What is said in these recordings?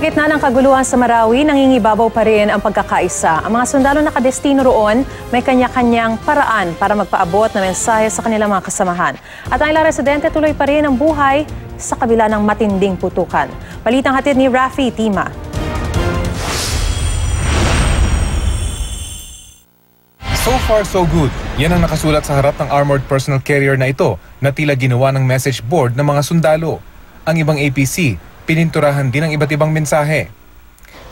Gitna ng kaguluhan sa Marawi, nangingibabaw pa rin ang pagkakaisa. Ang mga sundalo na kadestino roon may kanya-kanyang paraan para magpaabot na mensahe sa kanilang mga kasamahan. At ang ilang residente tuloy pa rin ang buhay sa kabila ng matinding putukan. Balitang hatid ni Rafi Tima. So far, so good. Yan ang nakasulat sa harap ng armored personal carrier na ito na tila ginawa ng message board ng mga sundalo. Ang ibang APC, pininturahan din ang iba't ibang mensahe.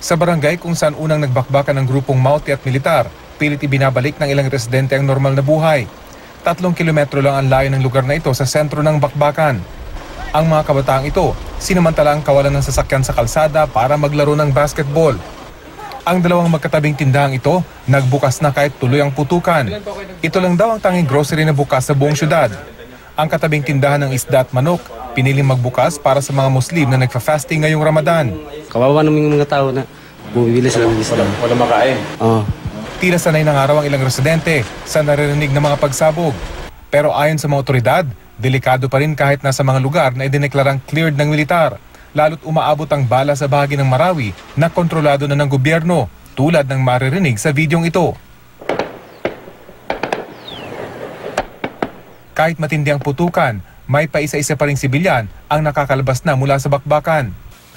Sa barangay kung saan unang nagbakbakan ng grupong Mauti at militar, pilit ibinabalik ng ilang residente ang normal na buhay. 3 kilometro lang ang layo ng lugar na ito sa sentro ng bakbakan. Ang mga kabataang ito, sinamantalaang kawalan ng sasakyan sa kalsada para maglaro ng basketball. Ang dalawang magkatabing tindahang ito, nagbukas na kahit tuloy ang putukan. Ito lang daw ang tanging grocery na bukas sa buong syudad. Ang katabing tindahan ng isda at manok, piniling magbukas para sa mga Muslim na nagfa-fasting ngayong Ramadan. Kawawa naman yung mga tao na bumibili sila ng isda. Wala makain. Oo. Tila sanay ng araw ang ilang residente sa naririnig ng mga pagsabog. Pero ayon sa mga otoridad, delikado pa rin kahit nasa mga lugar na idineklarang cleared ng militar. Lalo't umaabot ang bala sa bahagi ng Marawi na kontrolado na ng gobyerno, tulad ng maririnig sa videong ito. Kahit matindi ang putukan, may paisa-isa pa ring sibilyan ang nakakalabas na mula sa bakbakan.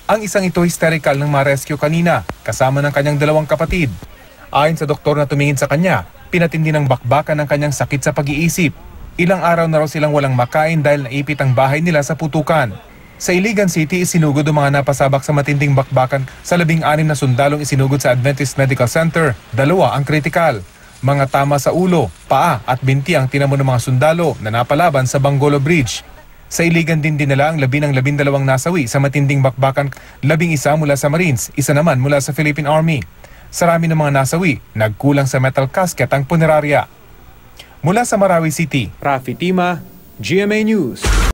Ang isang ito hysterical ng ma-rescue kanina, kasama ng kanyang 2 kapatid. Ayon sa doktor na tumingin sa kanya, pinatindi ng bakbakan ng kanyang sakit sa pag-iisip. Ilang araw na raw silang walang makain dahil naipit ang bahay nila sa putukan. Sa Iligan City, isinugod ang mga napasabak sa matinding bakbakan sa 16 na sundalong isinugod sa Adventist Medical Center. 2 ang kritikal. Mga tama sa ulo, paa at binti ang tinamo ng mga sundalo na napalaban sa Bangolo Bridge. Sa Iligan din dinala ang 12 nasawi sa matinding bakbakan, 11 mula sa Marines, 1 naman mula sa Philippine Army. Sa rami ng mga nasawi, nagkulang sa metal casket ang punerarya. Mula sa Marawi City, Rafi Tima, GMA News.